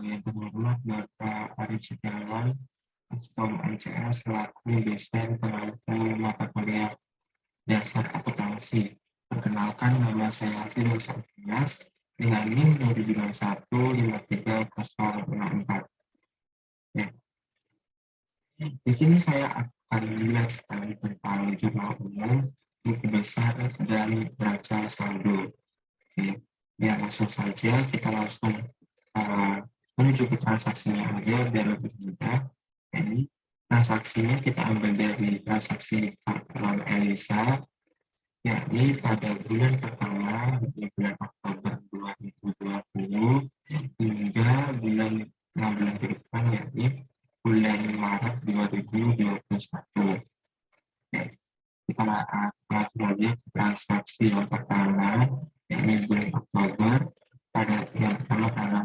yang terhormat Bapak Ari Setiawan, Askom MCS selaku dosen pengampu mata kuliah dasar akuntansi. Perkenalkan, nama saya Asri Nursafinas dengan NIM 2021-53064. Ya. Di sini saya akan menjelaskan tentang jurnal umum, buku besar, dan neraca saldo. Oke. Ya, langsung saja kita langsung menuju ke transaksinya aja biar lebih mudah. Jadi transaksinya kita ambil dari transaksi Kartulan Elisa, yakni pada bulan pertama di bulan Oktober 2020 hingga bulan 6 bulan ke depan, yakni bulan Maret 2021. Oke, kita langsung aja ke transaksi yang pertama, yakni bulan Oktober pada yang pertama tanggal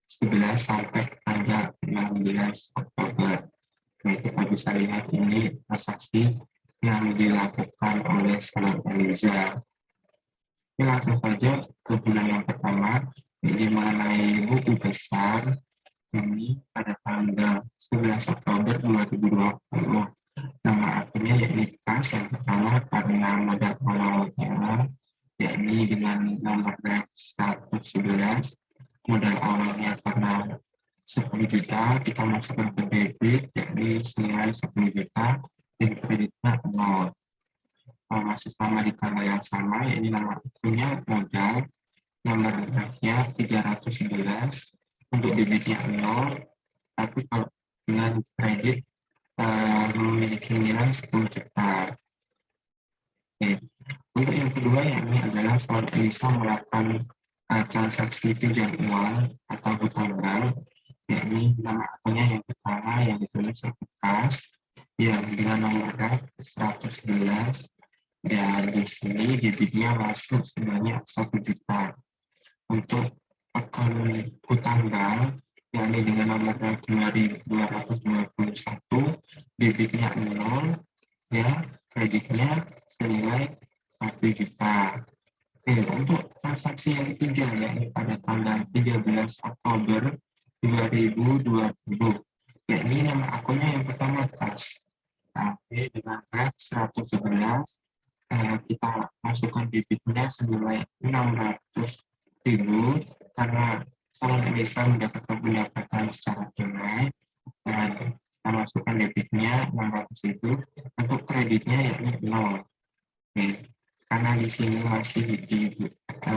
11 sampai tanggal 16 Oktober. Oke, kita bisa lihat ini transaksi yang dilakukan oleh Salon Eliza. Oke, langsung saja ke bulan yang pertama, ini mengenai buku besar ini pada tanggal 11 Oktober 2020. Nama akunnya yakni kas yang pertama karena modal awalnya yakni dengan nomor ref 111. Modal awalnya karena 10 juta, kita masukkan ke debit yakni senilai 10 juta dan kreditnya 0. Masih sama di tanggal yang sama, yakni nomor akunnya modal, nomor refnya 311, untuk debitnya 0, tapi kalau dengan kredit memiliki nilai 10 juta. Oke. Untuk yang kedua yakni adalah Salon Elisa melakukan transaksi pinjam uang atau hutang bank, yakni nama akunnya yang pertama yang ditulis kas yang dengan nomor ref 111 dan di sini debitnya masuk sebanyak 1 juta. Untuk akun hutang bank yakni dengan nomor ref 2221 debitnya 0 ya, kreditnya senilai 1 juta. Oke, untuk transaksi yang ketiga yakni pada tanggal 13 Oktober 2020, yakni nama akunnya yang pertama kas. Oke, dengan ref 111 kita masukkan debitnya senilai 600.000 karena Salon Elisa mendapatkan pendapatan secara tunai dan kita masukkan debitnya 600 itu, untuk kreditnya yakni 0. Oke. Karena di sini masih di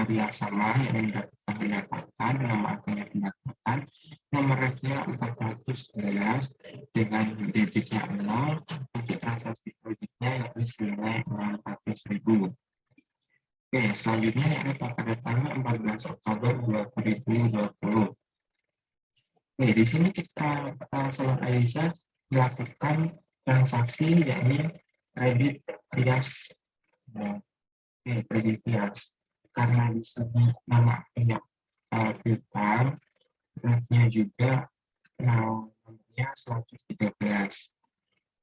yang sama yang mendapatkan pendapatan, nama akunnya pendapatan, nomor refnya 411 dengan debitnya 0, untuk transaksi kreditnya yakni senilai 600.000. Oke, selanjutnya yakni pada tanggal 14 Oktober 2020. Oke, di sini kita Salon Elisa melakukan transaksi yakni kredit rias. Kredit rias. Karena di sini nama akunnya piutang, refnya juga nomornya 113.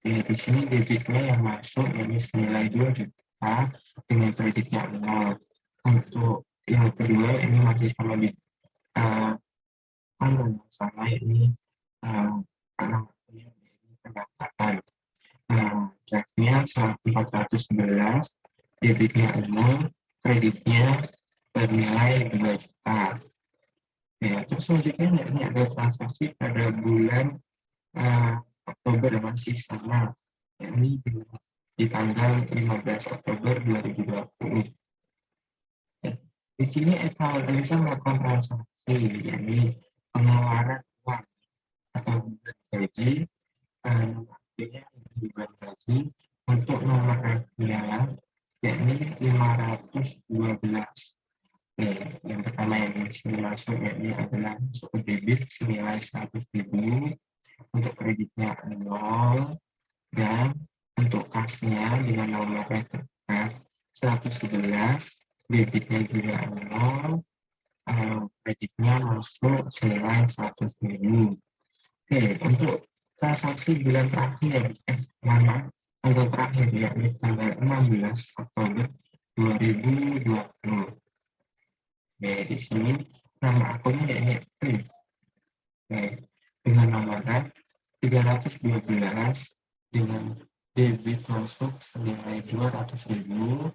Di sini debitnya yang masuk yakni senilai 2 juta dengan kreditnya 0. Untuk yang kedua ini masih sama di sama ini pendapatan. Refnya 411, debitnya 0, kreditnya bernilai 2 juta. Ya, terus selanjutnya ini ada transaksi pada bulan Oktober masih sama, yakni di tanggal 15 Oktober 2020. Ya, di sini Salon Elisa melakukan transaksi, yakni pengeluaran uang atau gaji, artinya bulan gaji untuk nomor refnya yakni 512. Yang pertama yang sini masuk yakni adalah masuk ke debit senilai 100.000, untuk kreditnya 0, dan untuk kasnya dengan nomor ref 111, debitnya juga 0, kreditnya masuk senilai 100.000. Oke, untuk transaksi bulan terakhir, tanggal terakhir yakni tanggal 16 Oktober 2020. Oke, di sini nama akunnya yakni batch 12 dengan debit masuk senilai 200.000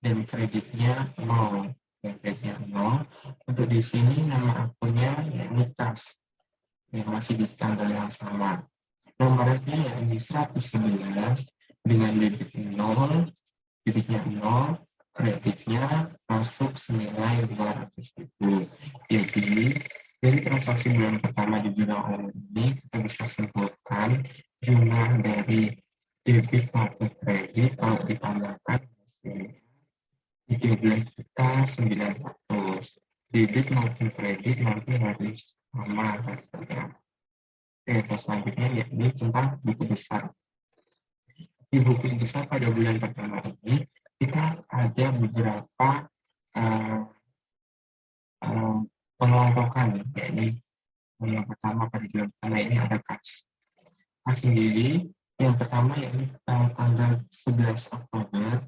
dan kreditnya 0. Dan kreditnya 0. Untuk di sini nama akunnya yakni kas yang masih di tanggal yang sama. Nomornya yakni 111 dengan debit 0, debitnya 0, kreditnya masuk senilai 200.000. Jadi, dari transaksi bulan pertama di jurnal online ini, kita bisa simpulkan jumlah dari debit maupun kredit kalau ditambahkan hasilnya 13.900.000. Debit maupun kredit nanti harus sama hasilnya. Oke, selanjutnya yakni tentang buku besar. Di buku besar pada bulan pertama ini, kita ada beberapa pengelompokan, yakni yang pertama pada bulan pertama ini ada kas. Kas sendiri, yang pertama yakni tanggal 11 Oktober,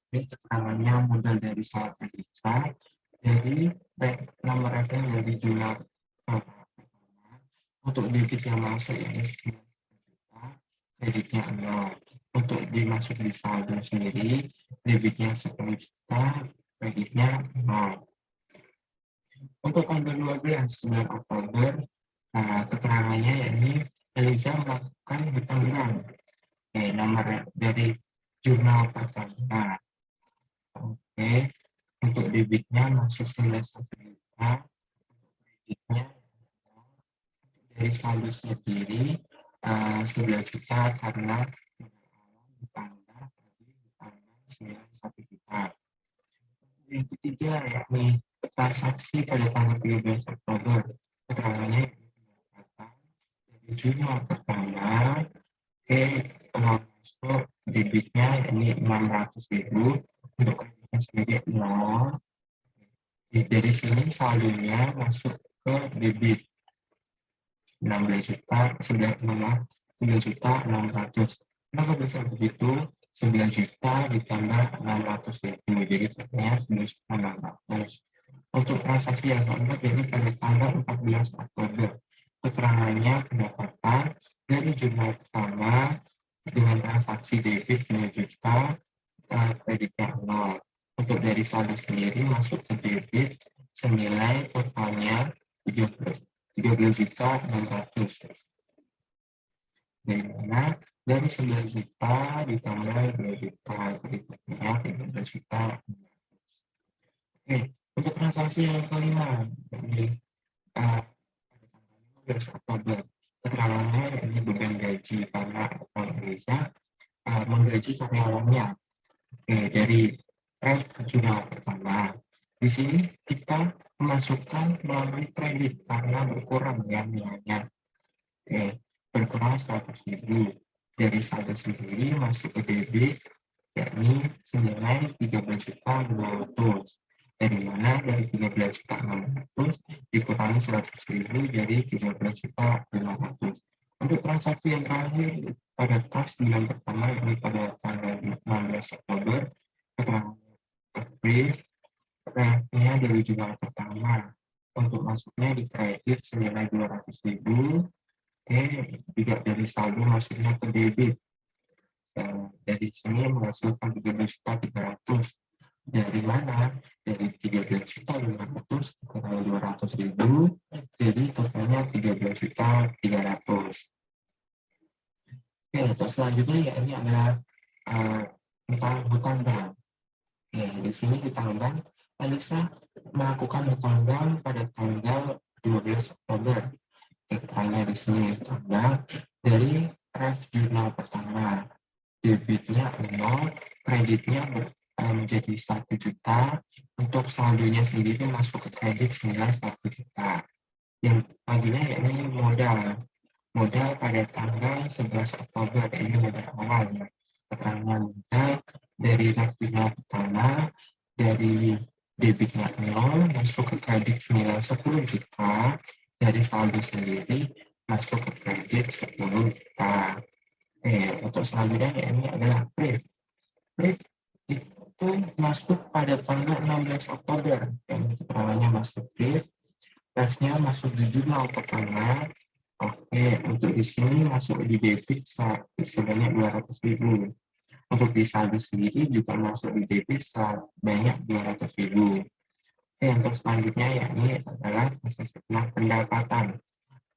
ini keterangannya modal dari salah pemeriksa, jadi nomor rekening dari jumlah untuk debit yang masuk yakni 10 juta, kreditnya 0. Untuk dimasuk di saldo sendiri, debitnya 10 juta, kreditnya 0. Untuk tanggal 12 bulan Oktober, keterangannya yakni Eliza melakukan hutang. Nomor dari jurnal pertama. Oke, untuk debitnya masuk senilai 1 juta, kreditnya dari saldo sendiri 11 juta karena ditambah senilai 1 juta. Yang ketiga yakni transaksi pada tanggal 13 Oktober. Keterangannya dari jurnal pertama ke masuk debitnya ini 600.000, untuk kreditnya sendiri 0. Dari sini saldonya masuk ke debit 16 juta, 9 juta 600. Kenapa bisa begitu? 9 juta ditambah 600.000, jadi totalnya 11 juta 600. Untuk transaksi yang keempat, ini pada tanggal 14 Oktober. Keterangannya pendapatan dari jurnal pertama dengan transaksi debit 9 juta, kreditnya 0. Untuk dari saldo sendiri masuk ke debit senilai totalnya 13 juta 600. Dari mana? Dari 9 juta ditambah 2 juta, kreditnya 13 juta. Oke, untuk transaksi yang kelima, ini 15 Oktober. Keterangannya ini beban gaji karena Indonesia menggaji karyawannya. Oke, dari jurnal pertama. Di sini kita memasukkan melalui kredit karena berkurang ya nilainya. Oke, berkurang 100.000. Dari saldo sendiri masuk ke debit yakni senilai 13 juta 200. Dari mana? Dari 13 juta 600 dikurangi 100.000 dari 13 juta 500. Untuk transaksi yang terakhir pada kas bulan pertama ini pada tanggal 16 Oktober, rekeningnya dari jumlah pertama. Untuk masuknya di kredit senilai 200.000, juga dari saldo masuknya ke debit. Dari sini menghasilkan 13.300. Dari mana? Dari 13.500 kurang 200.000, jadi totalnya 13.300. Oke, terus selanjutnya ya ini adalah tentang hutang bank. Di sini hutang bank, Alisa melakukan hutang bank pada tanggal 12 Oktober. Keterangannya di sini hutang bank dari jurnal pertama. Debitnya 0, kreditnya menjadi 1 juta, untuk saldonya sendiri masuk ke kredit senilai 1 juta. Yang selanjutnya yakni modal pada tanggal 11 Oktober, ini modal awal ya. Keterangan modal dari jurnal pertama, dari debitnya 0 masuk ke kredit senilai 10 juta, dari saldo sendiri masuk ke kredit 10 juta. Untuk selanjutnya ini adalah brief. Brief itu masuk pada tanggal 16 Oktober. Yang keterangannya masuk brief. Briefnya masuk di jurnal pertama Oke, untuk di sini masuk di debit sebanyak 200.000. Untuk di saldo sendiri juga masuk di debit sebanyak 200.000. Oke, untuk selanjutnya yakni adalah setelah pendapatan.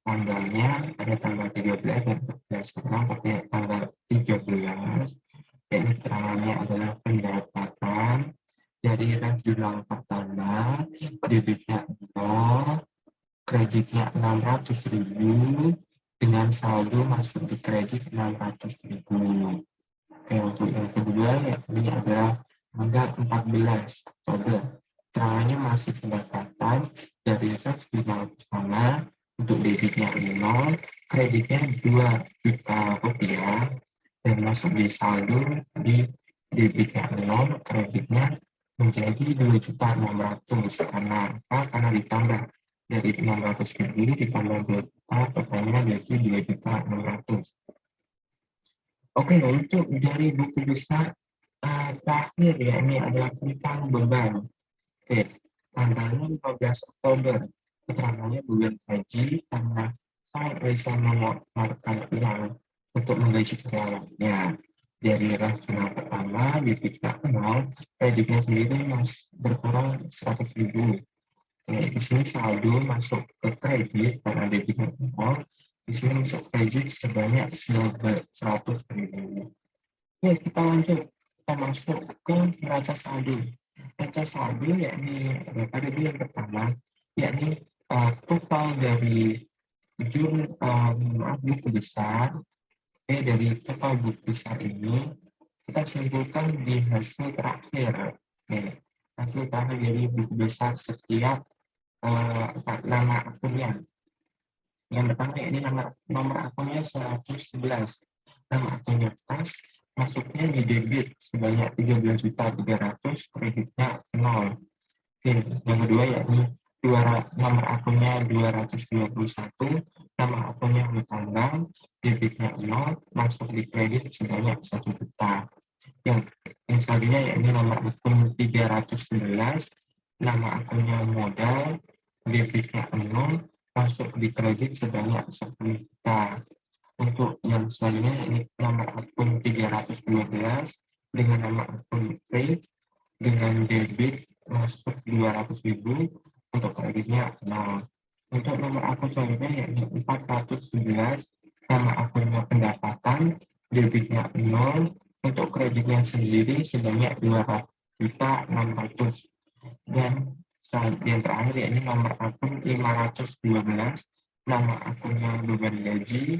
Tanggalnya pada tanggal 13 dan 14, sekarang pakai tanggal 13, yakni keterangannya adalah pendapatan dari ref jurnal pertama, debitnya 0, kreditnya 600.000, dengan saldo masuk di kredit 600.000. Oke, untuk yang kedua yakni adalah tanggal 14 Oktober. Keterangannya masih pendapatan dari ref jurnal pertama, untuk debitnya 0, kreditnya 2 juta rupiah, dan masuk di saldo di debitnya 0, kreditnya menjadi 2.600.000. Karena apa? Karena ditambah dari 600.000 ditambah 2 juta, totalnya jadi 2.600.000. Oke, untuk dari buku besar terakhir ya, ini adalah tentang beban. Oke, tanggalnya 15 Oktober. Keterangannya bulan haji karena saya bisa mengeluarkan uang untuk menggaji karyawannya. Dari rasional pertama di titik 0, kreditnya sendiri masih berkurang 100.000. Di sini saldo masuk ke kredit karena debitnya 0. Di sini masuk kredit sebanyak 100.000. Ya, kita lanjut. Kita masuk ke neraca saldo. Neraca saldo yakni pada bulan pertama, yakni total dari buku besar. Dari total buku besar ini kita simpulkan di hasil terakhir. Hasil terakhir dari buku besar setiap nama akunnya. Yang pertama ini nomor akunnya 111. Nama akunnya kas, masuknya di debit sebanyak 13.300.000, kreditnya 0. Oke, yang kedua yakni nomor akunnya 221, nama akunnya hutang bank, debitnya 0, masuk di kredit sebanyak 1 juta. Yang selanjutnya yakni nomor akun 311, nama akunnya modal, debitnya 0, masuk di kredit sebanyak 10 juta. Untuk yang selanjutnya ini nomor akun 312 dengan nama akun free dengan debit masuk 200.000, untuk kreditnya 0. Untuk nomor akun selanjutnya yakni 411, nama akunnya pendapatan, debitnya 0, untuk kreditnya sendiri sebanyak 200.600. Dan yang terakhir yakni nomor akun 512, nama akunnya beban gaji,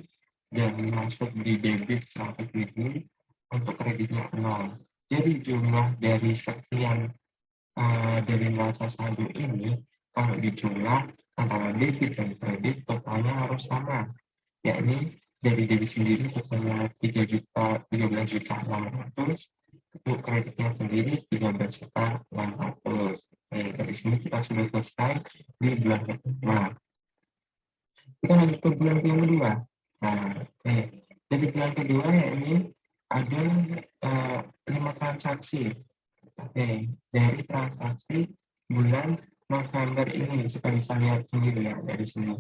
dan masuk di debit 100.000, untuk kreditnya 0. Jadi jumlah dari sekian dari neraca saldo ini, kalau dijumlah antara debit dan kredit, totalnya harus sama. Yakni dari debit sendiri totalnya 13.600.000, untuk kreditnya sendiri 13.600.000. Dari sini kita sudah selesai di bulan pertama. Kita lanjut ke bulan yang kedua. Jadi bulan kedua ini ada 5 transaksi. Dari transaksi bulan November ini, kita bisa lihat sendiri ya dari sini.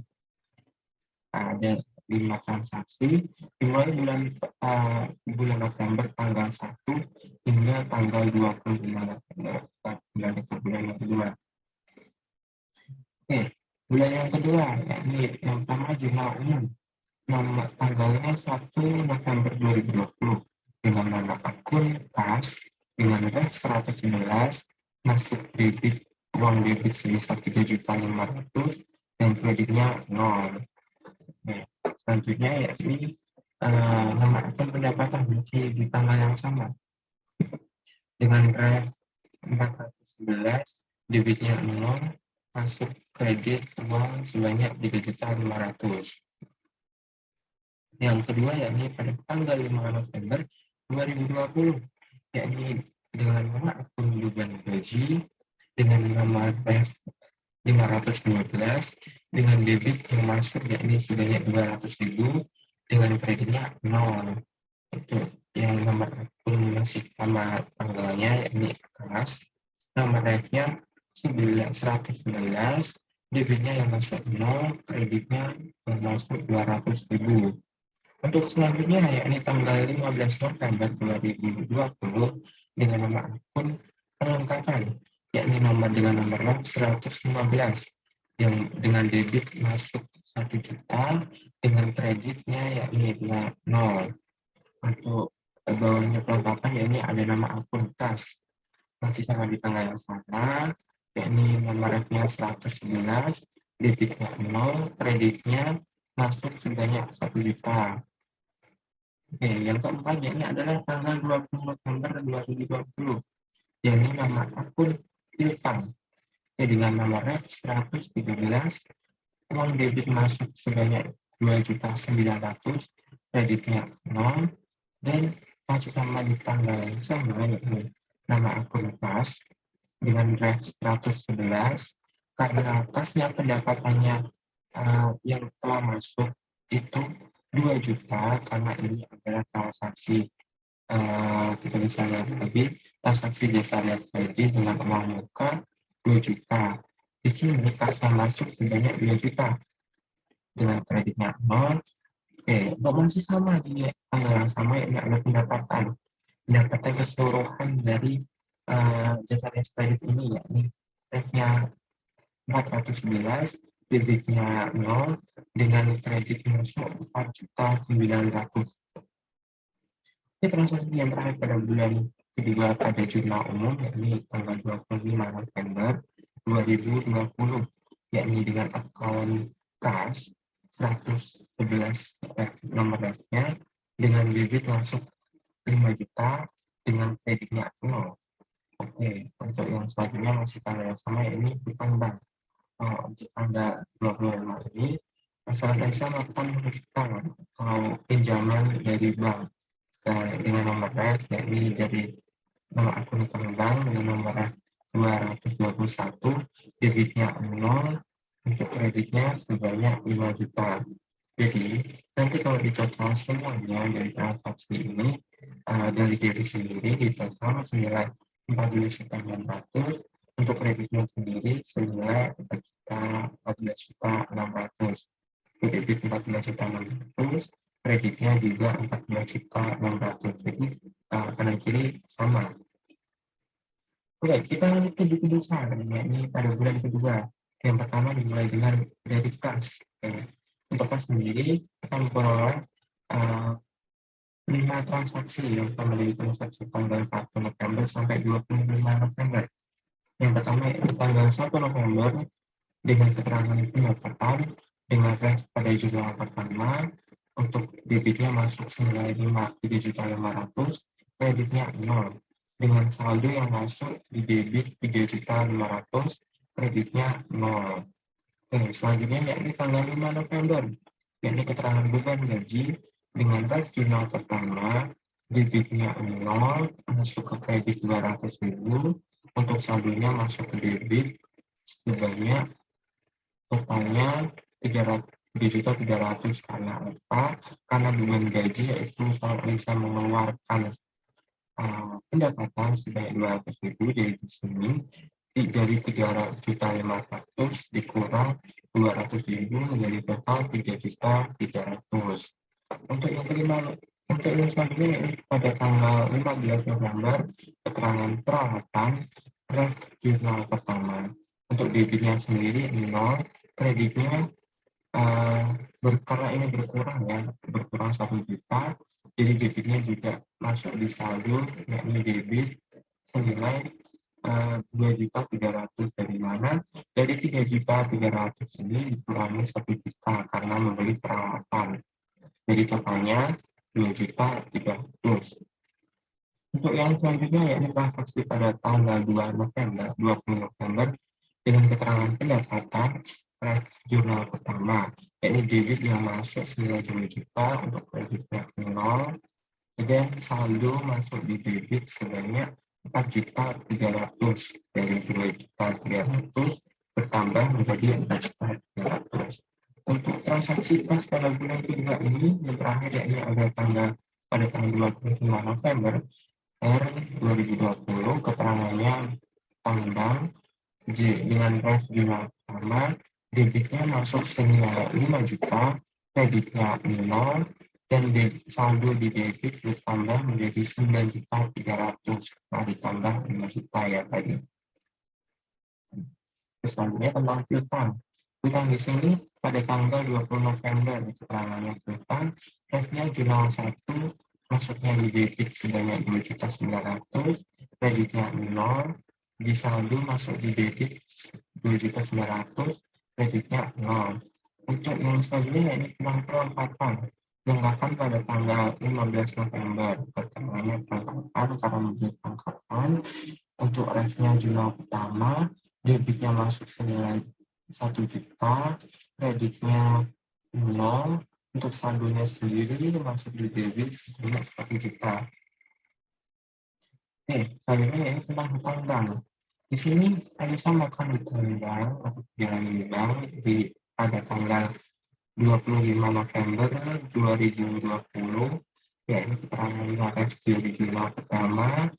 Ada 5 transaksi, dimulai bulan November tanggal 1 hingga tanggal 25 November, bulan yang kedua. Bulan yang kedua, yakni yang pertama jurnal umum. Nama tanggalnya 1 November 2020 dengan nama akun kas dengan ref 111, masuk debit uang debit sebesar 3.500.000 dan kreditnya 0. Selanjutnya yakni nama akun pendapatan masih di tanggal yang sama dengan ref 411, debitnya 0, masuk kredit uang sebanyak 3.500.000. Yang kedua yakni pada tanggal 5 November 2020, yakni dengan nama akun beban gaji dengan nama ref 512 dengan debit yang masuk yakni sebanyak 200.000 dengan kreditnya 0. Untuk yang nomor akun masih sama tanggalnya yakni kelas, nama refnya 119 debitnya yang masuk 0, kreditnya yang masuk 200.000. Untuk selanjutnya, yakni tanggal 15 November 2020 dengan nama akun perlengkapan, yakni nomor dengan nomor log 115 yang dengan debit masuk 1 juta dengan kreditnya yakni 0. Untuk bawahnya perlengkapan yakni ada nama akun kas, masih sama di tanggal yang sama, yakni nomornya 111, debitnya 0, kreditnya masuk sebanyak 1 juta. Oke, yang keempat ini adalah tanggal 20 November 2020, yakni nama akun piutang. Dengan nomor 113, uang debit masuk sebanyak 2.900.000, kreditnya 0, dan masih sama di tanggal yang sama, yakni nama akun kas dengan ref 111, karena kasnya pendapatannya yang telah masuk itu 2 juta, karena ini adalah transaksi kita bisa lihat lagi transaksi jasa lihat tadi dengan uang muka 2 juta. Di sini kasnya masuk sebanyak 2 juta dengan kreditnya 0. Oke, masih sama di tanggal yang sama, ini ada pendapatan keseluruhan dari jasa lihat kredit ini, yakni refnya 411, debitnya 0, dengan kredit masuk 4.900.000. Ini transaksi yang terakhir pada bulan kedua pada jurnal umum, yakni tanggal 25 November 2020, yakni dengan akun kas 111 nomor refnya dengan debit masuk 5 juta dengan kreditnya 0. Oke, untuk yang selanjutnya masih tanggal yang sama, ini hutang bank. Untuk tanggal 25 ini, masyarakat desa melakukan hutang atau pinjaman dari bank dengan nomor ref, yakni dari nomor akun bank dengan nomor ref 221, debitnya 0, untuk kreditnya sebanyak 5 juta. Jadi, nanti kalau ditotal semuanya dari transaksi ini, dari diri sendiri ditotal senilai 14.600, untuk kreditnya sendiri senilai 14.600. Debit 14.600, kreditnya juga 14.600. Jadi kanan kiri sama. Oke, kita lanjut ke buku besar, ini pada bulan kedua. Yang pertama dimulai dengan kredit kas. Untuk kas sendiri kita memperoleh 5 transaksi yang sama dari transaksi tanggal 1 November sampai 25 November. Yang pertama tanggal 1 November dengan keterangan pendapatan dengan ref pada jurnal pertama, untuk debitnya masuk senilai 3.500.000, kreditnya 0. Dengan saldo yang masuk di debit 3.500.000, kreditnya 0. Oke, selanjutnya yakni tanggal 5 November, yakni keterangan beban gaji dengan ref jurnal pertama, debitnya 0, masuk ke kredit 200.000, untuk saldonya masuk ke debit sebanyak totalnya 3.300.000. Karena apa? Karena beban gaji yaitu kalau bisa mengeluarkan pendapatan sebanyak 200.000, jadi di sini dari 3.500.000 dikurang 200.000 menjadi total 3.300.000. Untuk yang kelima, untuk yang selanjutnya pada tanggal 15 November, keterangan perawatan ref jurnal pertama. Untuk debitnya sendiri 0, kreditnya karena ini berkurang ya, berkurang 1 juta, jadi debitnya juga masuk di saldo, yakni debit senilai 2.300.000. Dari mana? Dari 3.300.000 ini dikurangi 1 juta karena membeli peralatan. Jadi totalnya 2.300.000. Untuk yang selanjutnya yakni transaksi pada tanggal 20 November dengan keterangan pendapatan ref jurnal pertama, yakni debit yang masuk senilai 2 juta untuk kreditnya 0, dan saldo masuk di debit sebanyak 4.300.000, dari 2.300.000 bertambah menjadi 4.300.000. Untuk transaksi kas pada bulan kedua ini yang terakhir yakni pada tanggal 25 November 2020, keterangannya tanggal J dengan ref jurnal pertama, debitnya masuk senilai 5 juta, kreditnya 0, dan saldo di debit bertambah menjadi 9.300.000 setelah ditambah 5 juta ya tadi. Terus selanjutnya tentang piutang. Piutang di sini pada tanggal 20 November keterangannya piutang, refnya jurnal 1 masuknya di debit sebanyak 2.900.000, kreditnya 0, di saldo masuk di debit 2.900.000, kreditnya 0. Untuk yang selanjutnya ini tentang perlengkapan. Perlengkapan pada tanggal 15 November keterangannya perlengkapan karena menjadi perlengkapan untuk refnya jurnal pertama, debitnya masuk senilai 1 juta, kreditnya 0, untuk saldonya sendiri masuk di debit sebanyak 1 juta. Oke, selanjutnya ini tentang hutang bank. Di sini Anissa melakukan hutang bank atau perjalanan bank pada tanggal 25 November 2020, yaitu keterangan RSG di jurnal pertama,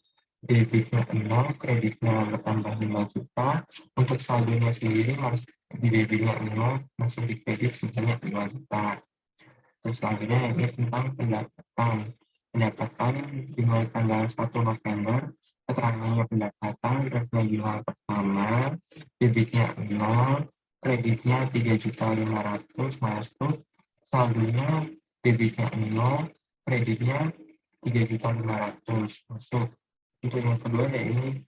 debitnya 0, kreditnya bertambah 5 juta, untuk saldonya sendiri di debitnya 0, masuk di kredit sebanyak 5 juta. Terus selanjutnya ini tentang pendapatan. Pendapatan dimulai tanggal 1 November, keterangannya pendapatan, refnya jurnal pertama, debitnya 0, kreditnya 3.500.000 masuk, saldonya debitnya 0, kreditnya 3.500.000 masuk. Untuk yang kedua ya ini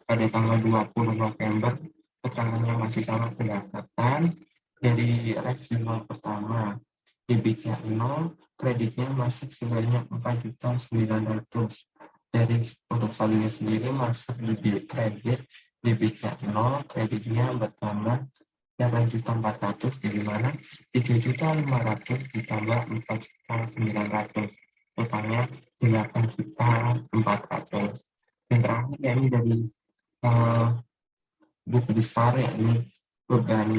pada tanggal 20 November, keterangannya masih sama pendapatan dari ref jurnal pertama, debitnya 0, kreditnya masuk sebanyak 4.900.000. Dari untuk saldonya sendiri masuk di kredit, debitnya 0, kreditnya bertambah 8.400.000, dari mana 3.500.000 ditambah 4.900.000, totalnya 8.400.000. Dan terakhir ya ini dari buku besar ya ini beban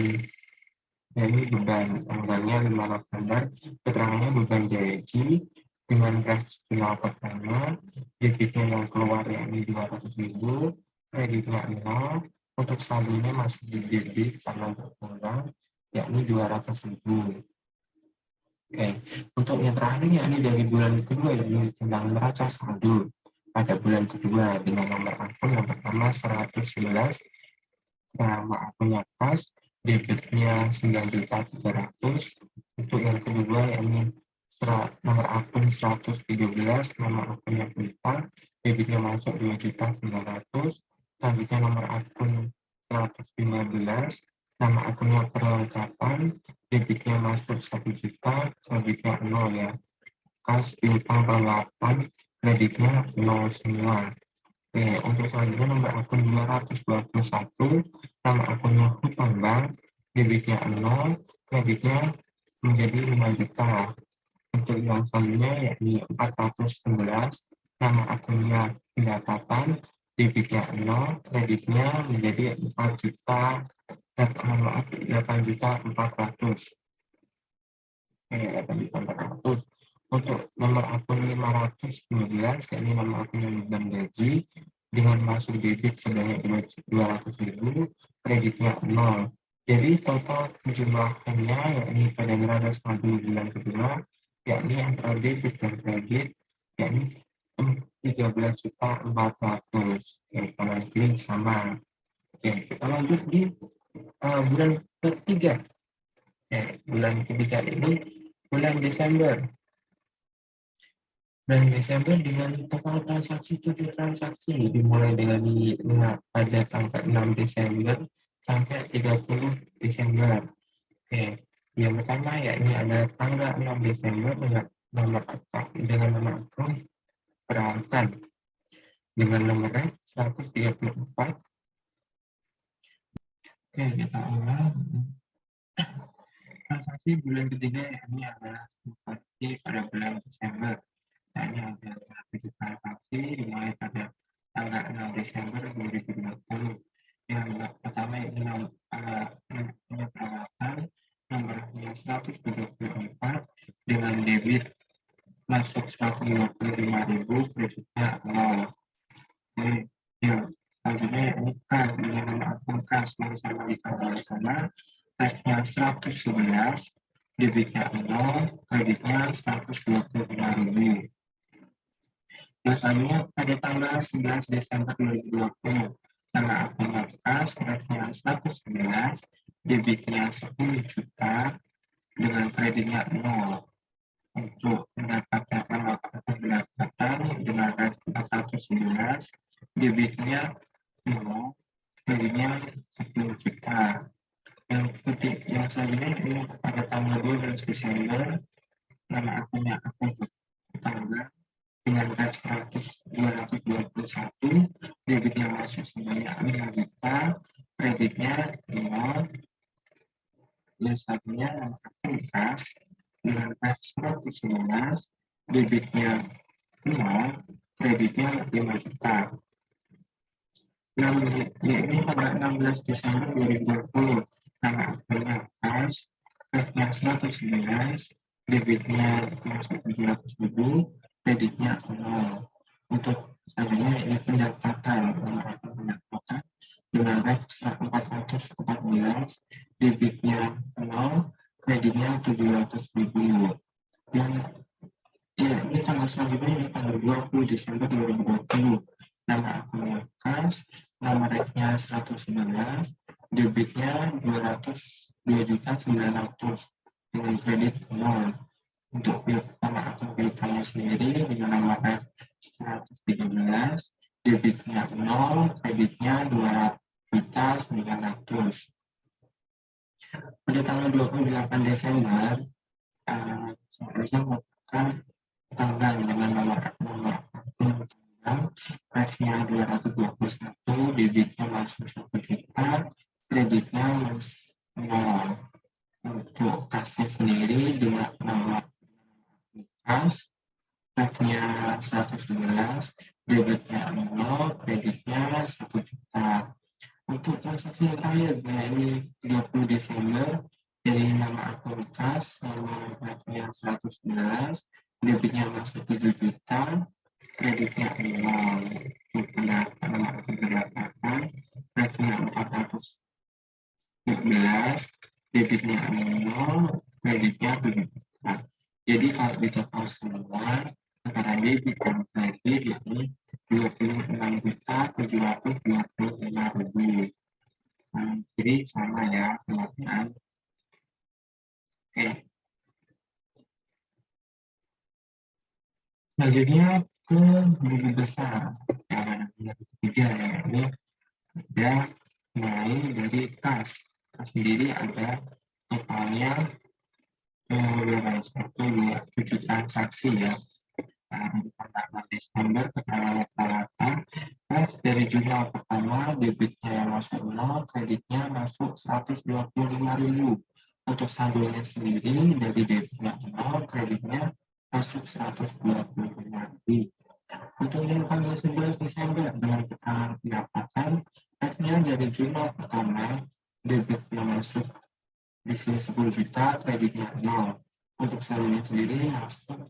tanggalnya 5 November, keterangannya beban gaji dengan rasional pertama, debitnya yang keluar yakni 200.000, kreditnya 0, untuk saldonya masih di debit karena berkurang yakni 200.000. Oke, untuk yang terakhir yakni dari bulan kedua yakni tentang neraca saldo pada bulan kedua dengan nomor akun yang pertama 111, nama akunnya kas, debitnya 9.300.000. Untuk yang kedua yakni nomor akun 113, nama akunnya Pelita, debitnya masuk 2.900.000. Selanjutnya nomor akun 115, nama akunnya perlengkapan, debitnya masuk 1 juta, selanjutnya 0 ya. Kas piutang perlengkapan, kreditnya 0 semua. Oke, untuk selanjutnya nomor akun 221, nama akunnya hutang bank, debitnya 0, kreditnya menjadi 5 juta. Untuk yang selanjutnya yakni 411, nama akunnya pendapatan, debitnya 0, kreditnya menjadi 4 juta, 8.400.000. Oke, 8.400.000. Untuk nomor akun 512, yakni nomor akun yang beban gaji, dengan masuk debit sebanyak 200.000, kreditnya 0. Jadi total jumlahnya yakni pada neraca saldo bulan kedua, yakni antara debit dan kredit, yakni 13.400.000. Oke, kalau ini sama. Oke, kita lanjut di bulan ketiga. Bulan ketiga ini bulan Desember. Dan Desember dengan total transaksi 7 transaksi dimulai dari pada tanggal 6 Desember sampai 30 Desember. Oke, yang pertama yakni ada tanggal 6 Desember dengan nomor akun peralatan dengan nomor 134. Oke, kita ulang. Transaksi bulan ketiga yakni adalah transaksi pada bulan Desember. Hanya ada 7 transaksi dimulai pada tanggal 6 Desember 2020. Yang pertama ini punya peralatan nomornya 134 dengan debit masuk 155.000, kreditnya 0. Yang selanjutnya ini kas dengan nama akun kas sama-sama di tanggal sama Tesnya 111, debitnya 0, kreditnya 125.000. Biasanya pada tanggal 11 Desember 2020, tanggal akun kas tesnya 111, debitnya 10 juta, dengan kreditnya 0. Untuk mendapatkan pendapatan dengan kredit 111, debitnya 0, kreditnya 10 juta. Yang selanjutnya ini pada tanggal 12 Desember, nama akunnya akun tanggal dengan rate 221, debitnya masuk sebanyak 5 juta, kreditnya 0. Yang satunya nama akun kas dengan rate 111, debitnya 0, kreditnya 5 juta. Ini pada 16 Desember 2020, nama akunnya kas, rate-nya 111, debitnya masuk 700.000, kreditnya 0. Untuk selanjutnya ini pendapatan, nama akun pendapatan dengan rate 414, debitnya 0, kreditnya 700.000. Dan ya, ini tanggal selanjutnya ini tanggal 20 Desember 2020. Nama akunnya kas, nama rate-nya 119, debitnya 202.900 dengan kredit 0. Untuk nama akun piutangnya sendiri dengan nama rate 113, debitnya 0, kreditnya 2.900. Pada tanggal 28 Desember, saya bisa melakukan tanggal dengan nomor akun kasnya 221, debitnya masuk 1 juta, kreditnya masuk 0. Untuk kasnya sendiri dengan nama kas, kasnya 111, debitnya 0, kreditnya 1 juta. Untuk transaksi yang terakhir, ini 30 Desember, dari nama akun kas, nama kasnya 111, debitnya masuk 7 juta, kreditnya 0. Nama akun pendapatan, kasnya 414, debitnya 0, kreditnya 7 juta. Jadi kalau di total semua, antara debit dan kredit yakni 26.725.000. Jadi sama ya pengertian. Oke. Selanjutnya ke buku besar. Yang ketiga ya, ini ada mulai dari kas. Kas sendiri ada totalnya 7 transaksi ya. Pada Desember tanggal rata-rata, dari jumlah pertama debitnya yang masuk 0, kreditnya masuk 125.000. Untuk saldonya sendiri dari debitnya 0, kreditnya masuk 125.000. Untuk yang tanggal 11 Desember dengan keterangan pendapatan, kasnya dari jumlah pertama debitnya masuk di sini 10 juta, kreditnya 0. Untuk saldonya sendiri masuk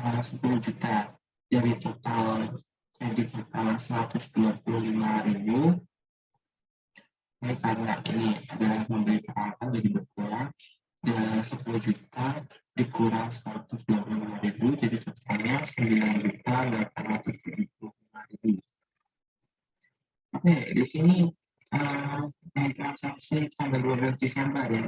10 juta. Dari total kredit total 125.000. Ini karena ini adalah membeli peralatan jadi berkurang. Dan 10 juta dikurang 125.000, jadi totalnya 9.875.000. Oke, di sini transaksi tanggal 12 Desember ya,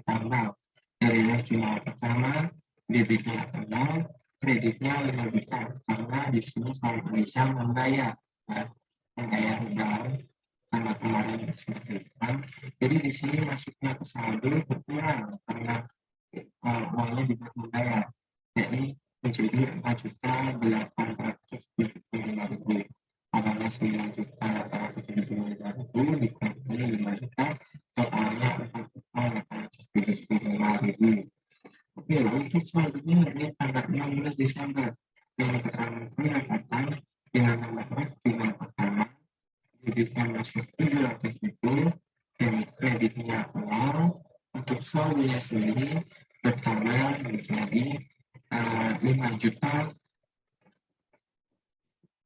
tanggal dari yang jumlah pertama debitnya 0, kreditnya 5 juta karena di sini saya bisa membayar ya, membayar bank sama kemarin sebutkan. Jadi di sini masuknya ke saldo berkurang karena uangnya juga membayar, yakni menjadi 4.875.000. Awalnya 9.875.000 dikurangi 5 juta, totalnya 4.875.000. Oke, untuk selanjutnya ini tanggal 16 Desember yang keterangan pendapatan dengan nama jumlah pertama debitnya masuk 700.000 dan kreditnya 0. Untuk saldonya sendiri bertambah menjadi 5 juta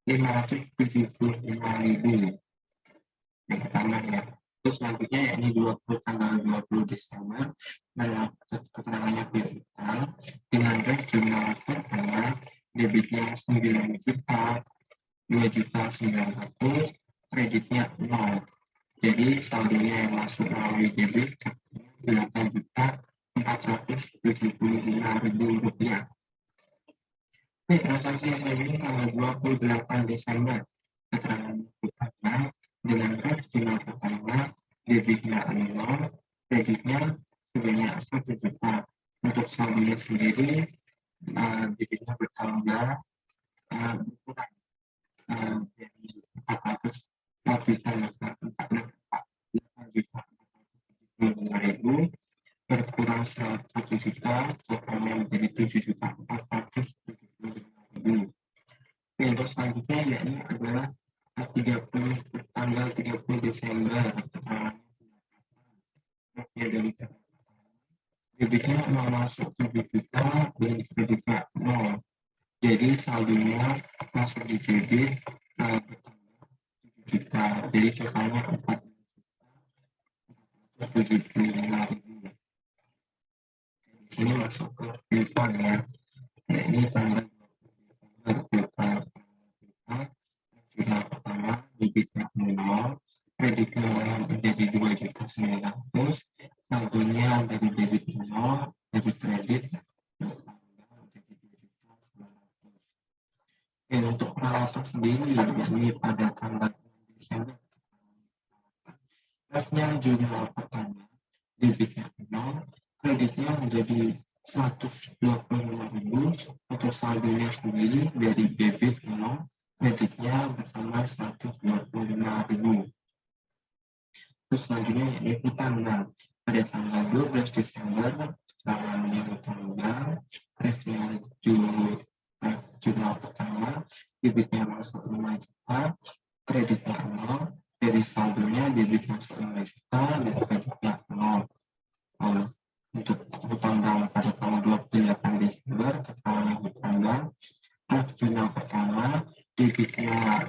575.000 yang pertama ya. Terus selanjutnya yakni 20 tanggal 20 Desember keterangannya biaya utang dengan rate jumlah pertama debitnya 9 juta, 2.900.000, kreditnya 0. Jadi saldonya yang masuk melalui debit 8.475.000 rupiah. Oke, transaksi yang ini tanggal 28 Desember keterangan utama dengan rate jumlah pertama debitnya 0, kreditnya sebanyak 1 juta. Untuk saldonya sendiri debitnya bertambah berkurang dari 404.445.000 berkurang 1 juta, totalnya menjadi 7.475.000. Untuk selanjutnya yakni adalah tanggal 30 Desember dari debitnya masuk 7 juta dan kreditnya 0. Jadi saldonya masuk di debit bertambah 7 juta. Jadi totalnya 475.000. Di sini masuk ke refund ya. Ini tanggal refund jumlah pertama debitnya 0, kreditnya menjadi 2.900.000, saldonya dari debit 0, dari kredit menjadi 2.900.000. Dan untuk peralatan sendiri yakni pada tanggal 6 Desember Pasnya jumlah pertama debitnya 0, kreditnya menjadi 125.000, untuk saldonya sendiri dari debit 0, kreditnya bertambah 125.000. Terus selanjutnya yakni tanggal pada tanggal 12 Desember yang tanggal refnya jumlah pertama debitnya masuk 5 juta, kreditnya 0, dari saldonya debit masuk 5 juta dan kreditnya 0. Untuk hutang bank pada tanggal 28 Desember keterangan hutang bank jumlah pertama debitnya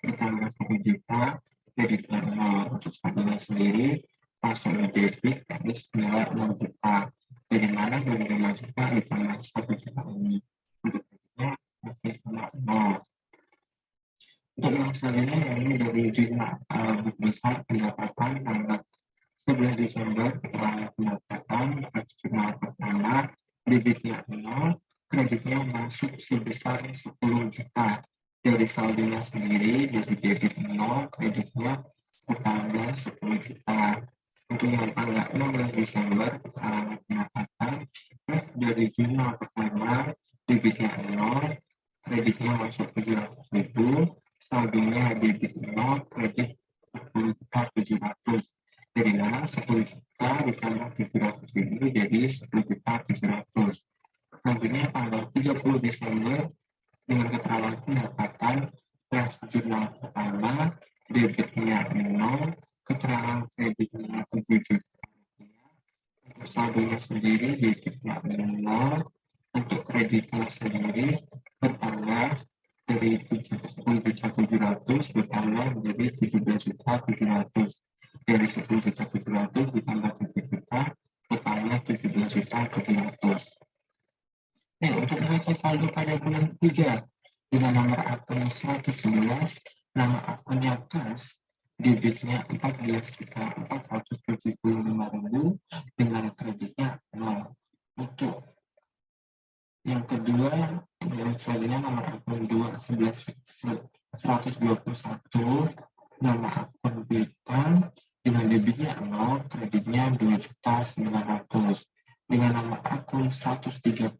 bertambah 1 juta, kreditnya 0. Untuk saldonya sendiri masuk debit yakni senilai 6 juta. Dari mana dari 5 juta ditambah 1 juta ini? Untuk kreditnya masih sama 0. Untuk yang selanjutnya yakni dari jumlah buku besar pendapatan tanggal 11 Desember keterangan pendapatan jumlah pertama debitnya 0, kreditnya masuk sebesar 10 juta. Dari saldonya sendiri dari debit 0, kreditnya bertambah 10 juta. Untuk yang tanggal 16 Desember keterangan pendapatan dari jumlah pertama debitnya 0, kreditnya masuk 700.000, saldonya debit 0, kredit 10.700.000. Dari mana 10 juta ditambah 700.000 jadi 10.700.000. Selanjutnya tanggal 30 Desember dengan keterangan pendapatan jumlah pertama debitnya 0, keterangan kreditnya 7 juta. Untuk saldonya sendiri debitnya 0, untuk kreditnya sendiri bertambah dari 10.700.000 bertambah menjadi 17.700.000. Dari 10.700.000 ditambah 7 juta, totalnya 17.700.000. Untuk neraca saldo pada bulan ketiga dengan nomor akun 111, nama akunnya kas, debitnya 14.475.000 dengan kreditnya 0. Untuk yang kedua, selanjutnya nomor akun 121, nama akun Bintang dengan debitnya 0, kreditnya 2.900.000. Dengan nomor akun 134,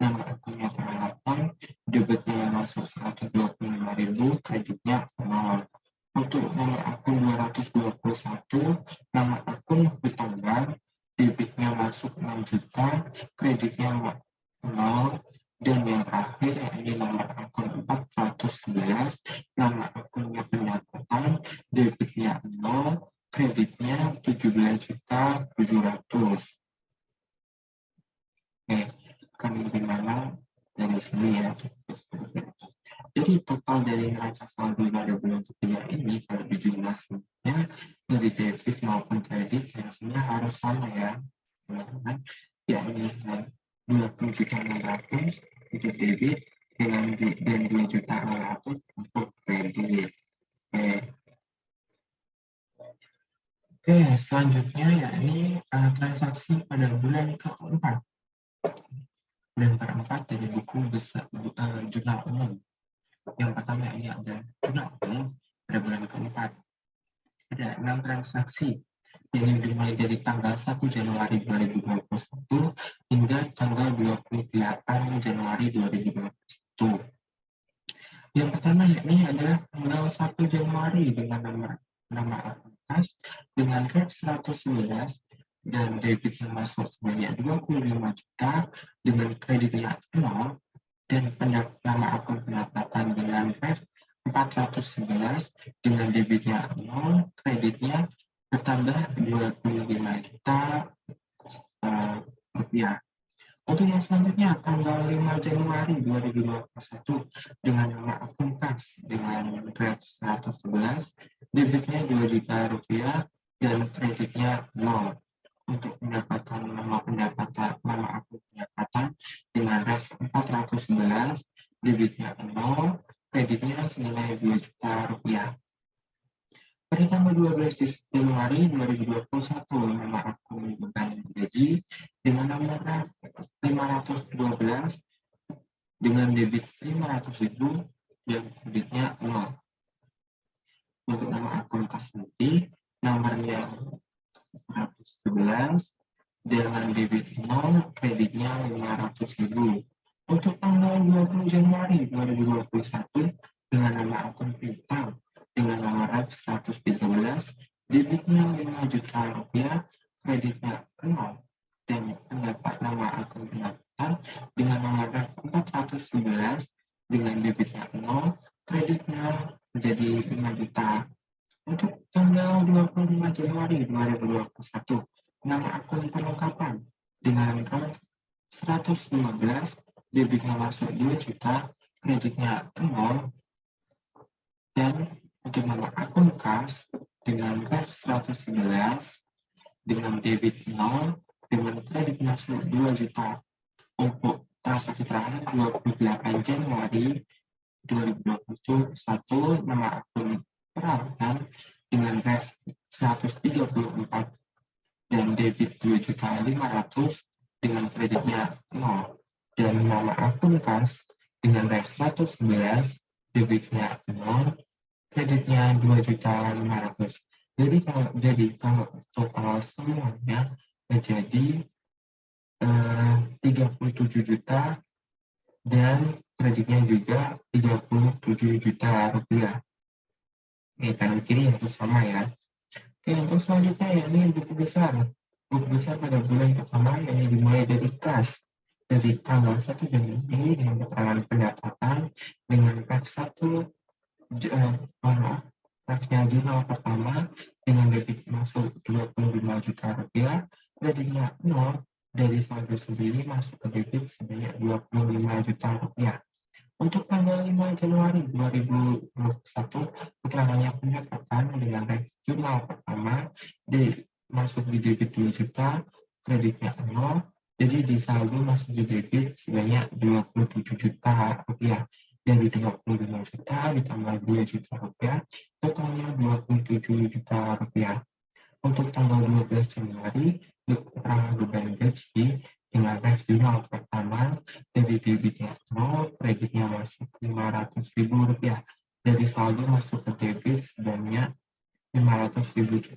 nama akunnya peralatan, debitnya masuk 125.000, kreditnya 0. Untuk nomor akun 221, nama akun hutang bank, debitnya masuk 6 juta, kreditnya 0, dan yang terakhir yakni nomor akun 411, nama akunnya pendapatan, debitnya 0, kreditnya 17.700.000. Oke, kan bagaimana dari sini ya. Jadi total dari neraca saldo pada bulan ketiga ini kalau dijumlahnya dari debit maupun kredit hasilnya harus sama ya teman-teman, yakni 20.600.000 untuk debit dan 2.600.000 untuk kredit. Oke, selanjutnya yakni transaksi pada bulan keempat. Bulan keempat dari buku besar jurnal umum. Yang pertama ini ada jurnal umum pada bulan keempat. Ada 6 transaksi yang dimulai dari tanggal 1 Januari 2021 hingga tanggal 28 Januari 2021. Yang pertama yakni adalah tanggal 1 Januari dengan nama akun kas dengan ref 111 dan debit yang masuk sebanyak 25 juta dengan kreditnya 0 dan nama akun pendapatan dengan ref 411 dengan debitnya 0, kreditnya bertambah 25 juta rupiah. Untuk yang selanjutnya, tanggal 5 Januari 2021 dengan nama akun kas dengan ref 111, debitnya 2 juta rupiah dan kreditnya 0. Untuk pendapatan nama akun pendapatan dengan ref 411, debitnya 0, kreditnya senilai 2 juta rupiah. Pada tanggal 12 Januari 2021, nama akun beban gaji dengan nomor 512 dengan debit 500.000 dan kreditnya 0. Untuk nama akun kas nanti, nomornya 111 dengan debit 0, kreditnya 500.000. Untuk tanggal 20 Januari 2021 dengan nama akun piutang dengan nomor ref 113, debitnya 5 juta rupiah, kreditnya 0, dan nama akun pendapatan dengan nomor ref 411 dengan debitnya 0, kreditnya menjadi 5 juta. Untuk tanggal 25 Januari 2021, nama akun perlengkapan dengan ref 115, debitnya masuk 2 juta, kreditnya 0, dan untuk nama akun kas dengan ref 111 dengan debit 0 dengan kredit masuk 2 juta. Untuk transaksi terakhir 28 Januari 2021, nama akun peralatan dengan ref 134 dan debit 2.500.000 dengan kreditnya 0, dan nama akun kas dengan ref 111, debitnya 0, kreditnya 2.500.000. Jadi kalau total semuanya menjadi 37 juta dan kreditnya juga 37 juta rupiah. Ini kanan kiri yang sama ya. Oke, untuk selanjutnya ini buku besar. Buku besar pada bulan pertama yang dimulai dari kas dari tanggal 1 Januari dengan keterangan pendapatan dengan ref 1 refnya jurnal pertama dengan debit masuk 25 juta rupiah, kreditnya 0, dari saldo sendiri masuk ke debit sebanyak 25 juta rupiah. Untuk tanggal 5 Januari 2021, keterangannya pendapatan dengan ref jurnal pertama masuk di debit 2 juta, kreditnya 0, jadi di saldo masuk di debit sebanyak 27 juta rupiah. Dari 25 juta ditambah 2 juta rupiah, totalnya 27 juta rupiah. Untuk tanggal 12 Januari, keterangan beban gaji dengan ref jurnal pertama dari debitnya 0, kreditnya masuk 500.000 rupiah. Dari saldo masuk ke debit sebanyak 500.000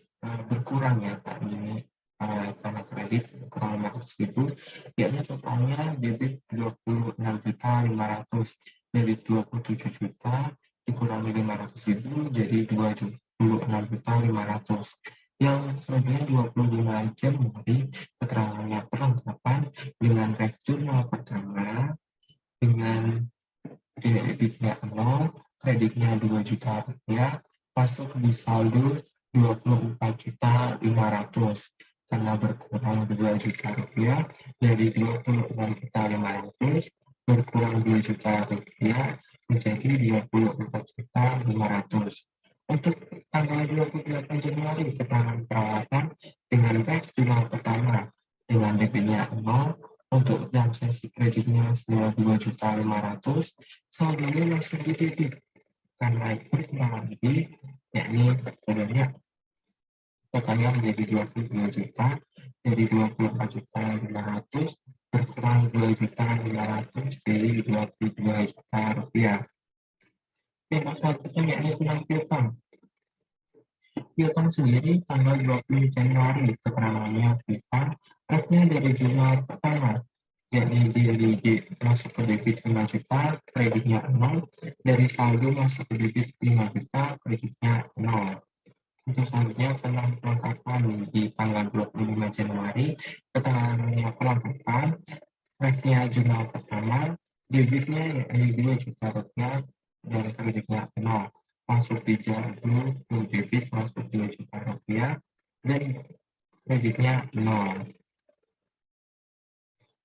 berkurang ya Pak ini karena kredit kurang 500.000, yakni totalnya debit 26.500.000 dari 27 juta dikurangi 500.000 jadi 26.500.000. Yang selanjutnya 25 Januari keterangannya perlengkapan dengan ref jurnal pertama dengan debitnya 0, kreditnya 2 juta rupiah, masuk di saldo 24.500.000 karena berkurang 2 juta rupiah dari 26.500.000 berkurang 2 juta rupiah menjadi 24.500.000. Untuk tanggal 28 Januari, keterangan perawatan dengan teks jurnal pertama dengan debitnya 0, untuk yang sesi kreditnya senilai 2.500.000, saldonya langsung didebit karena perkembangan ini, yakni saldonya totalnya menjadi 22 juta, dari 24.500.000 berkurang 2.500.000 dari 22 juta rupiah. Yang selanjutnya yakni tentang piutang. Piutang sendiri tanggal 20 Januari, keterangannya piutang resmi dari jurnal pertama, yakni di masuk ke debit 5 juta, kreditnya 0, dari saldo masuk ke debit 5 juta, kreditnya 0. Untuk selanjutnya tentang kelengkapan di tanggal 25 Januari, keterangannya kelengkapan, resminya jurnal pertama, debitnya yakni 2 juta rupiah dan kreditnya 0. Masuk di jalur debit masuk 2 juta rupiah dan kreditnya 0.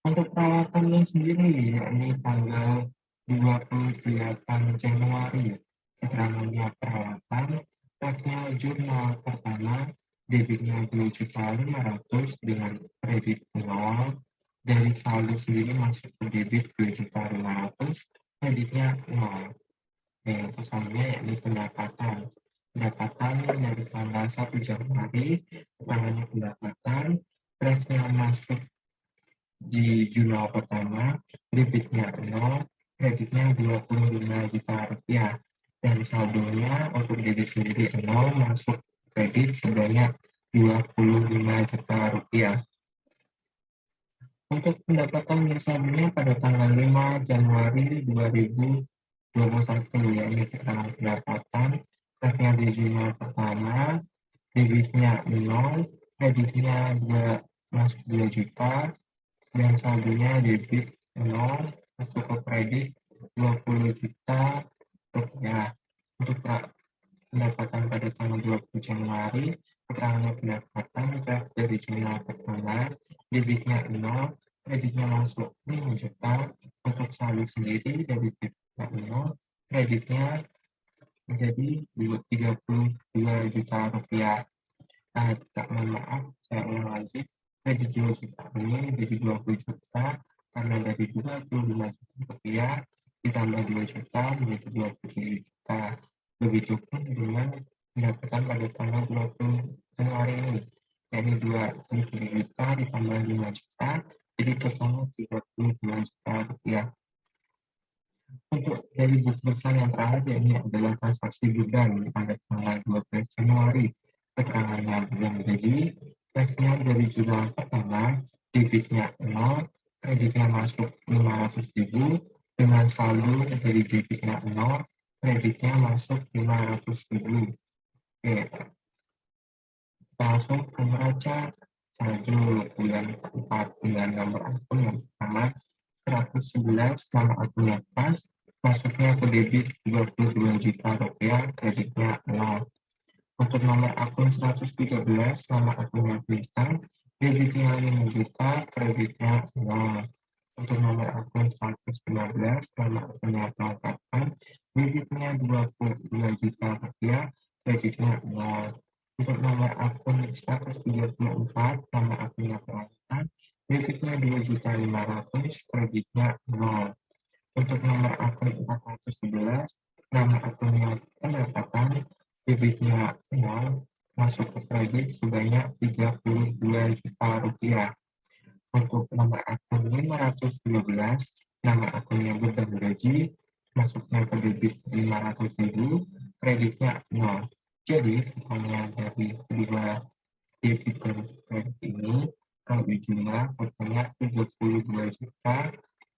Untuk perawatannya sendiri, yakni tanggal 28 Januari, keterangannya perawatan, tasnya jurnal pertama, debitnya 2.500.000 dengan kredit 0, dari saldo sendiri masuk ke debit 2.500.000, kreditnya 0. Yang pesannya yakni pendapatan. Pendapatan dari tanggal 1 Januari, keterangannya pendapatan, tasnya masuk di jurnal pertama, debitnya 0, kreditnya 25 juta rupiah, dan saldonya untuk debit sendiri 0, masuk kredit sebanyak 25 juta rupiah. Untuk pendapatan misalnya pada tanggal 5 Januari 2021, yakni keterangan pendapatan, tesnya di jurnal pertama, debitnya 0, kreditnya masuk 2 juta, dan saldonya debit 0, masuk ke kredit 20 juta rupiah. Untuk pendapatan pada tanggal 20 Januari, keterangan pendapatan dari jurnal pertama, debitnya 0, kreditnya masuk 5 juta, untuk saldo sendiri dari debitnya 0, kreditnya menjadi 32 juta rupiah. Mohon maaf, saya ulang lagi. Kredit 2 juta ini menjadi 20 juta karena dari 25 juta rupiah ditambah 2 juta menjadi 27 juta. Begitupun dengan pendapatan pada tanggal 20 Januari ini, yakni 27 juta ditambah 5 juta, jadi totalnya 32 juta rupiah. Untuk dari buku besar yang terakhir ini adalah transaksi gudang pada tanggal 12 Januari. Keterangannya bulan gaji, teksnya dari jurnal pertama, debitnya 0, kreditnya masuk 500.000, dengan saldo dari debitnya 0, kreditnya masuk 500.000. Oke, langsung ke neraca saldo bulan 4 dengan nomor akun yang pertama 111, nama akunnya pas, masuknya ke debit 22 juta rupiah, kreditnya 0. Untuk nomor akun 113, nama akunnya bintang, debitnya 5 juta, kreditnya 0. Untuk nomor akun 115, nama akunnya kelengkapan, debitnya 22 juta rupiah, kreditnya 0. Untuk nomor akun 134, nama akunnya perawatan, debitnya 2.500.000, kreditnya 0. Untuk nomor akun 411, nama akunnya pendapatan, debitnya 0, masuk ke kredit sebanyak 32 juta rupiah. Untuk nomor akun 512, nama akunnya beban gaji, masuknya ke debit 500.000, kreditnya 0. Jadi, hanya dari kedua debit dan kredit ini, kalau dijumlah totalnya 32 juta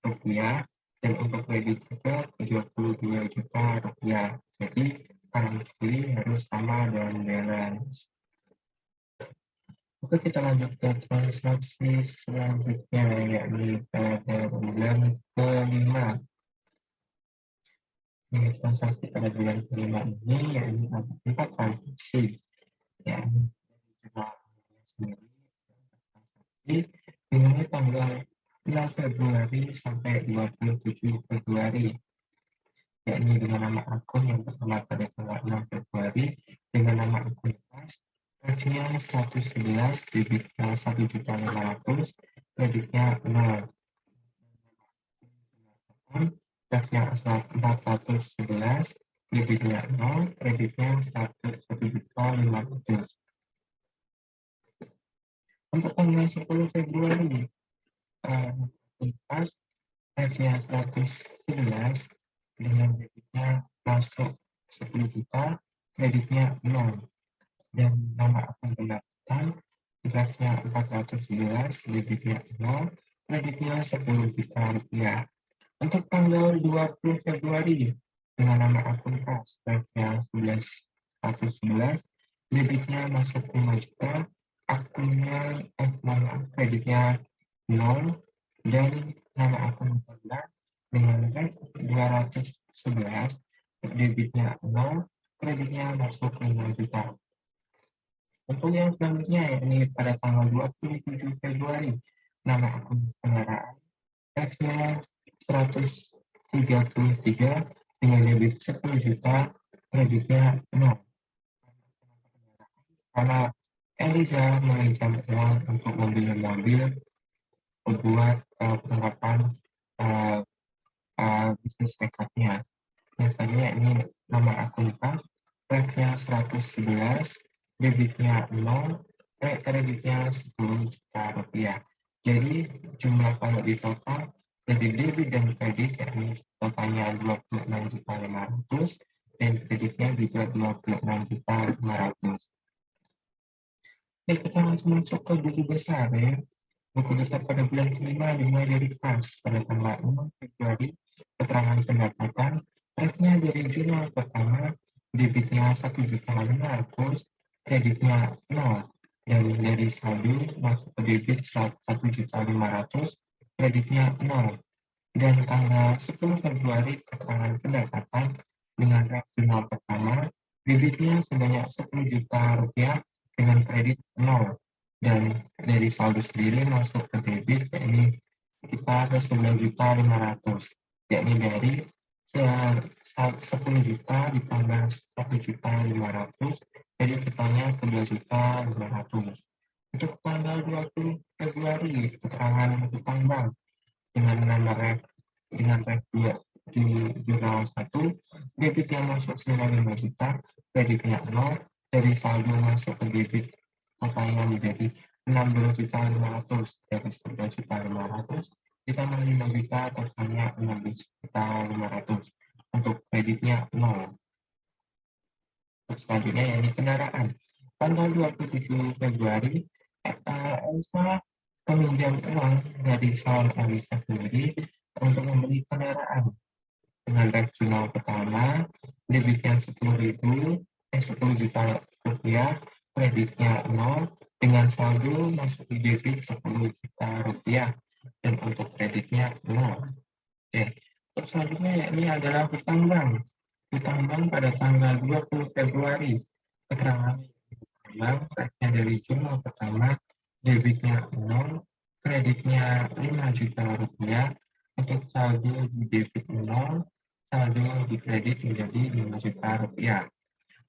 rupiah, dan untuk kredit juga 32 juta rupiah. Jadi, kanan kiri harus sama dan balance. Oke, kita lanjut ke transaksi selanjutnya, yakni pada bulan kelima. Ini transaksi pada bulan kelima ini, yakni ada 4 transaksi. Yakni jumlah sendiri, transaksi dimulai tanggal 6 Februari sampai 27 Februari. yakni dengan nama akun yang pertama pada tanggal 6 Februari dengan nama akun kas, refnya 111, debitnya 1.500.000, kreditnya 0. Refnya 411, debitnya 0, kreditnya 1.500.000. Untuk tanggal 10 Februari, kas refnya 111 dengan debitnya masuk 10 juta, kreditnya 0. Dan nama akun pendaftar draftnya 411, debitnya 0, kreditnya 10 juta rupiah. Untuk tanggal 20 Februari dengan nama akun kas draftnya 111, debitnya masuk 5 juta, akunnya kreditnya 0, dan nama akun ganda dengan rate 211, debitnya 0, kreditnya masuk 5 juta. Untuk yang selanjutnya, yakni pada tanggal 27 Februari, nama akun kendaraan F-nya 133 dengan debit 10 juta, kreditnya 0. Karena Eliza meminjam uang untuk membeli mobil membuat penerapan bisnis tekadnya. Biasanya ini nama akun kas, F-nya 111, debitnya 0, kreditnya 10 juta rupiah. Jadi jumlah kalau di total, jadi debit dan kredit yakni totalnya 26.500.000 dan kreditnya juga 26.500.000. Oke, kita langsung masuk ke buku besar ya. Buku besar pada bulan kelima dimulai dari kas pada tanggal 6 Februari, keterangan pendapatan, refnya dari jurnal pertama, debitnya 1.500.000, kreditnya 0, dan dari saldo masuk ke debit 1.500.000, kreditnya 0. Dan tanggal 10 Februari keterangan pendapatan dengan ref jurnal pertama, debitnya sebanyak 10 juta rupiah dengan kredit 0. Dan dari saldo sendiri masuk ke debit yakni sekitar 11.500.000, yakni dari 10 juta ditambah 1.500.000, jadi totalnya 11.500.000. Untuk tanggal 20 Februari keterangan hutang bank dengan ref 2 di jurnal 1, debit yang masuk senilai 5 juta, kreditnya 0, dari saldo masuk ke debit totalnya menjadi 16.500.000 dari 11.500 ditambah 5 juta totalnya 16.500.000 untuk kreditnya 0. Terus selanjutnya yakni kendaraan. Tanggal 27 Februari, Elsa meminjam uang dari salon Elisa sendiri untuk membeli kendaraan dengan ref jurnal pertama, debitnya 10 juta rupiah, kreditnya 0, dengan saldo masuk di debit 10 juta rupiah, dan untuk kreditnya 0. Oke. Untuk selanjutnya yakni adalah hutang bank. Hutang bank pada tanggal 20 Februari. Keterangan bank, refnya dari jurnal pertama, debitnya 0, kreditnya 5 juta rupiah, untuk saldo di debit 0, saldo di kredit menjadi 5 juta rupiah.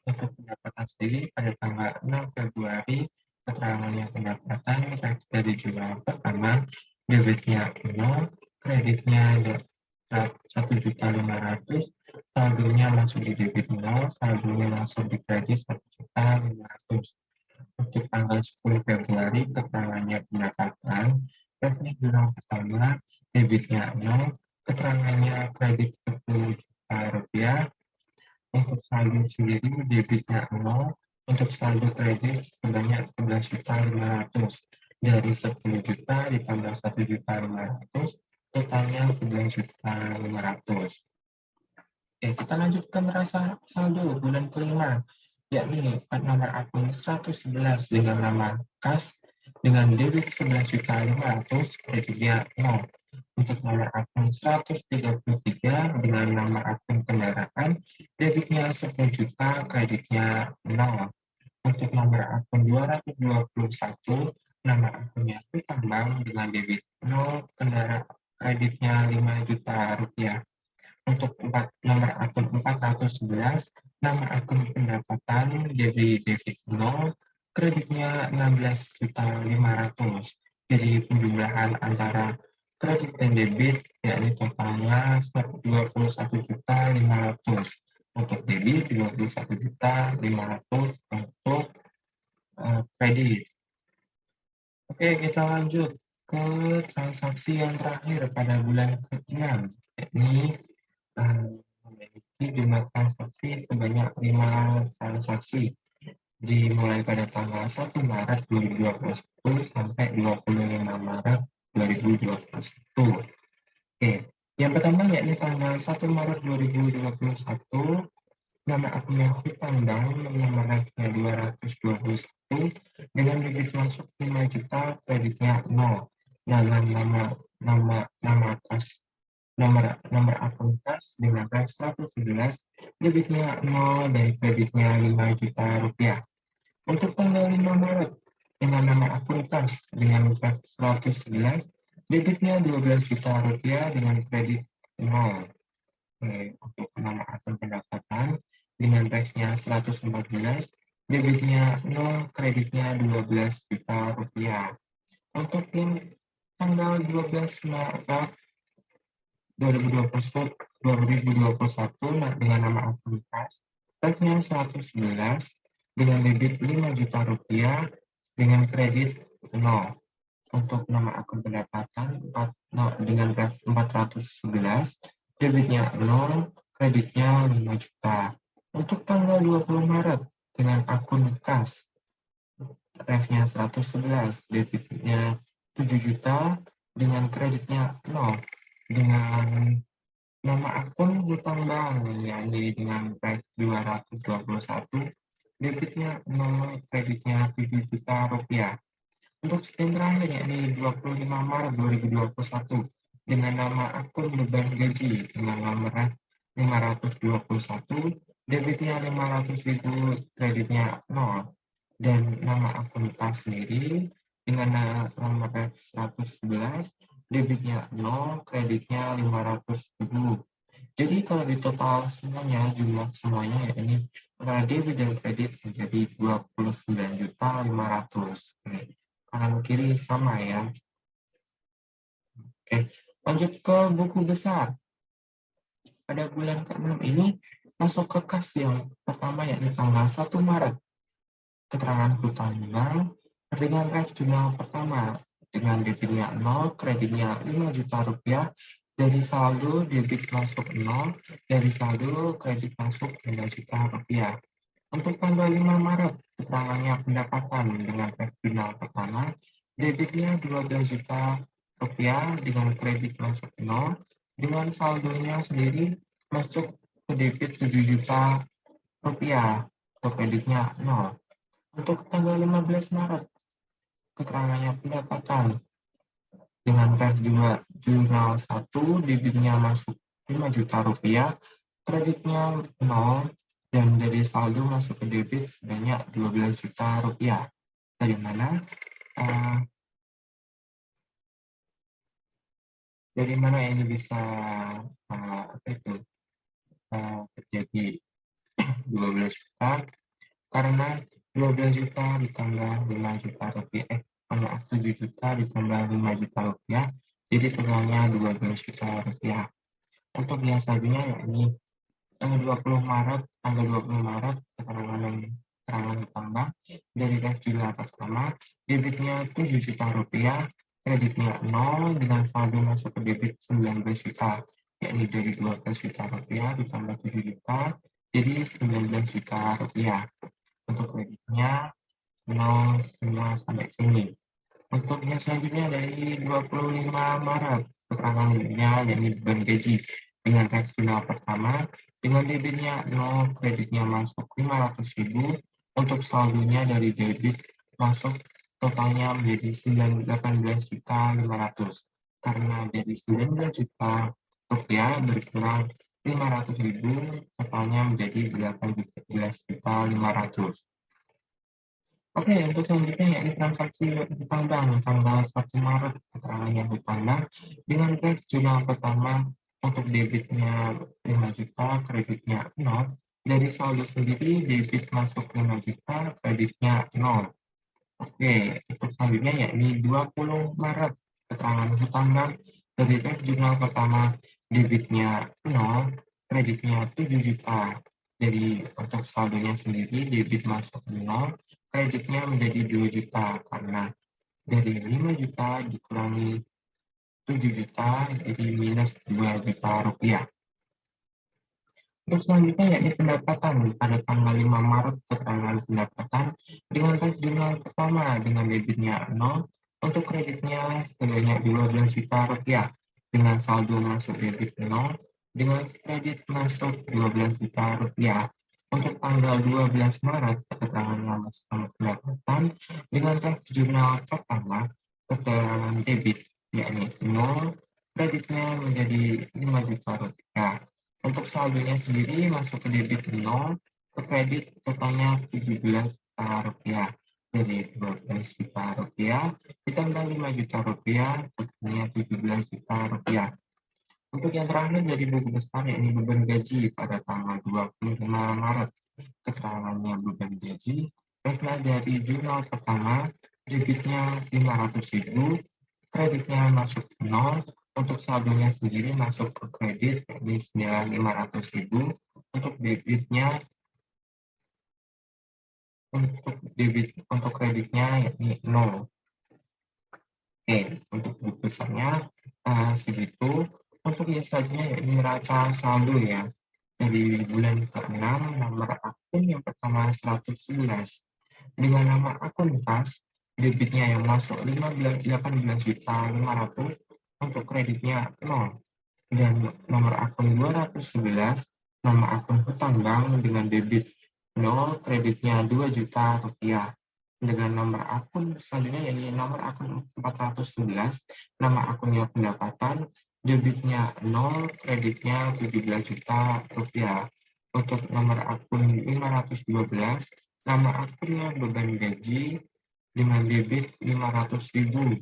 Untuk pendapatan sendiri pada tanggal 6 Februari, keterangannya pendapatan dari jurnal pertama, debitnya 0, kreditnya 1.500.000, saldonya masuk di debit 0, saldonya masuk di kredit 1.500.000. Untuk tanggal 10 Februari, keterangannya pendapatan, rekening jurnal pertama, debitnya 0, keterangannya kredit 10 juta rupiah, untuk saldo sendiri debitnya 0, untuk saldo kredit sebanyak 11.500.000, dari 10 juta ditambah 1.500.000, totalnya 11.500.000. Oke, kita lanjut ke neraca saldo bulan kelima, yakni nomor akun 111 dengan nama kas dengan debit 11.500.000, kreditnya 0. Untuk nomor akun 133 dengan nama akun kendaraan, debitnya 10 juta, kreditnya 0. Untuk nomor akun 221, nama akunnya hutang bank dengan debit 0, kreditnya 5 juta rupiah. Untuk nomor akun 411, nama akun pendapatan jadi debit 0, kreditnya 16.500.000. Jadi penjumlahan antara kredit dan debit yakni totalnya 21.500.000. Untuk debit 21.500.000 untuk kredit. Oke, kita lanjut ke transaksi yang terakhir pada bulan ke-6, yakni memiliki jumlah transaksi sebanyak 5 transaksi, dimulai pada tanggal 1 Maret 2021 sampai 25 Maret 2021. Oke, yang pertama yakni tanggal 1 Maret 2021, nama akun yang dipandang nomor rekening 221 dengan debit masuk 5 juta, kreditnya 0. Dengan nama kas nomor akun kas dengan kas 111, debitnya 0 dan kreditnya 5 juta rupiah. Untuk tanggal 5 Maret dengan nama akun kas dengan kas 111, debitnya 12 juta rupiah dengan kredit 0. Untuk nama akun pendapatan dengan teksnya 114, debitnya 0, kreditnya 12 juta rupiah. Untuk yang tanggal 12 Maret 2021 dengan nama akun kas, teksnya 111 dengan debit 5 juta rupiah dengan kredit 0. Untuk nama akun pendapatan dengan teks 411, debitnya 0, kreditnya 5 juta. Untuk tanggal 20 Maret dengan akun kas, teksnya 111, debitnya 7 juta dengan kreditnya 0. Dengan nama akun hutang bank, yakni dengan teks 221, debitnya 0, kreditnya 7 juta rupiah. Untuk scan terakhir yakni 25 Maret 2021 dengan nama akun beban gaji dengan nomor 521, debitnya 500.000, kreditnya 0. Dan nama akun kas sendiri dengan nomor 111, debitnya 0, kreditnya 500.000. Jadi kalau di total semuanya, jumlah semuanya yakni debit dan kredit menjadi 29.500.000. Kanan kiri sama ya. Oke, lanjut ke buku besar. Pada bulan ke-6 ini masuk ke kas yang pertama yakni tanggal 1 Maret. Keterangan hutang bank dengan ref jurnal pertama dengan debitnya 0, kreditnya 5 juta rupiah, dari saldo debit masuk 0, dari saldo kredit masuk 5 juta rupiah. Untuk tanggal 5 Maret, keterangannya pendapatan dengan ref jurnal pertama, debitnya 12 juta rupiah dengan kredit masuk 0, dengan saldonya sendiri masuk ke debit 7 juta rupiah, untuk kreditnya 0. Untuk tanggal 15 Maret, keterangannya pendapatan dengan ref jurnal 1, debitnya masuk 5 juta rupiah, kreditnya 0, dan dari saldo masuk ke debit sebanyak 12 juta rupiah. Dari mana? Dari mana ini bisa terjadi 12 juta? Karena 12 juta ditambah 5 juta rupiah, 7 juta ditambah 5 juta rupiah, jadi totalnya 12 juta rupiah. Untuk yang saldonya yakni tanggal 20 Maret, keterangan ditambah dari ref jurnal pertama, debitnya 7 juta rupiah, kreditnya 0, dengan saldo masuk ke debit 19 juta, yakni dari 12 juta rupiah ditambah 7 juta, jadi 19 juta rupiah. Untuk kreditnya 0 semua sampai sini. Untuk yang selanjutnya dari 25 Maret, keterangannya yakni beban gaji dengan teks jurnal pertama, dengan debitnya 0, kreditnya masuk 500.000, untuk saldonya dari debit masuk totalnya menjadi 18.500.000. Karena dari 19 juta rupiah berkurang 500.000, totalnya menjadi 18.500.000. Oke, untuk selanjutnya yakni transaksi hutang bank tanggal 1 Maret, keterangan yang hutang bank dengan teks jurnal pertama, untuk debitnya 5 juta, kreditnya 0. Dari saldo sendiri, debit masuk 5 juta, kreditnya 0. Oke, untuk selanjutnya yakni 20 Maret, keterangan hutang bank. Dari jurnal pertama, debitnya 0, kreditnya 7 juta. Jadi untuk saldonya sendiri, debit masuk 0, kreditnya menjadi 2 juta, karena dari 5 juta dikurangi 7 juta, jadi minus 2 juta rupiah. Untuk selanjutnya yakni pendapatan pada tanggal 5 Maret, keterangan pendapatan dengan jurnal pertama dengan debitnya 0, untuk kreditnya sebanyak 12 juta rupiah dengan saldo masuk debit 0, dengan kredit masuk 12 juta rupiah. Untuk tanggal 12 Maret, keterangan nama pendapatan dengan jurnal pertama keterangan debit yakni 0, kreditnya menjadi 5 juta rupiah. Untuk saldonya sendiri masuk ke debit 0, ke kredit totalnya 17 juta rupiah. Jadi 12 juta rupiah ditambah 5 juta rupiah, totalnya 17 juta rupiah. Untuk yang terakhir dari buku besar yakni beban gaji pada tanggal 25 Maret. Keterangannya beban gaji, karena dari jurnal pertama, debitnya 500.000, kreditnya masuk 0, untuk saldonya sendiri masuk ke kredit yakni senilai 500.000, untuk debitnya untuk kreditnya yakni 0. Oke, untuk buku besarnya segitu. Untuk yang selanjutnya yakni neraca saldo ya. Dari bulan ke-6, nomor akun yang pertama 111. Dengan nama akun kas, debitnya yang masuk 18.500.000, untuk kreditnya 0. Dan nomor akun 211, nama akun hutang bank dengan debit 0, kreditnya 2 juta rupiah. Dengan nomor akun selanjutnya yakni nomor akun 411, nama akunnya pendapatan, debitnya 0, kreditnya 17 juta rupiah. Untuk nomor akun 512, nama akunnya beban gaji dengan debit 500.000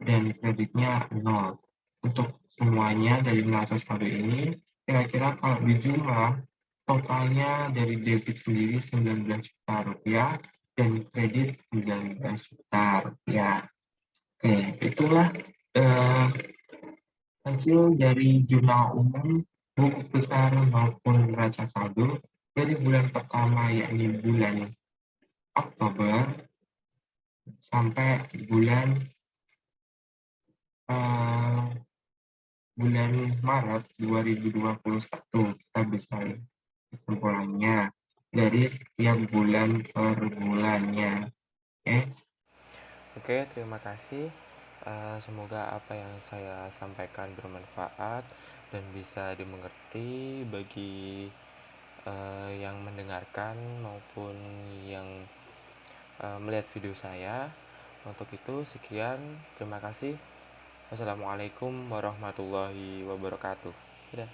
dan kreditnya 0. Untuk semuanya dari neraca saldo ini, kira-kira kalau dijumlah, totalnya dari debit sendiri 19 juta rupiah dan kredit 19 juta rupiah. Oke, itulah hasil dari jurnal umum buku besar maupun neraca saldo dari bulan pertama yakni bulan Oktober sampai bulan Maret 2021. Kita bisa kesimpulannya dari setiap bulan per bulannya. Oke, terima kasih. Semoga apa yang saya sampaikan bermanfaat dan bisa dimengerti bagi yang mendengarkan maupun yang melihat video saya. Untuk itu, sekian. Terima kasih. Wassalamualaikum warahmatullahi wabarakatuh. Dadah.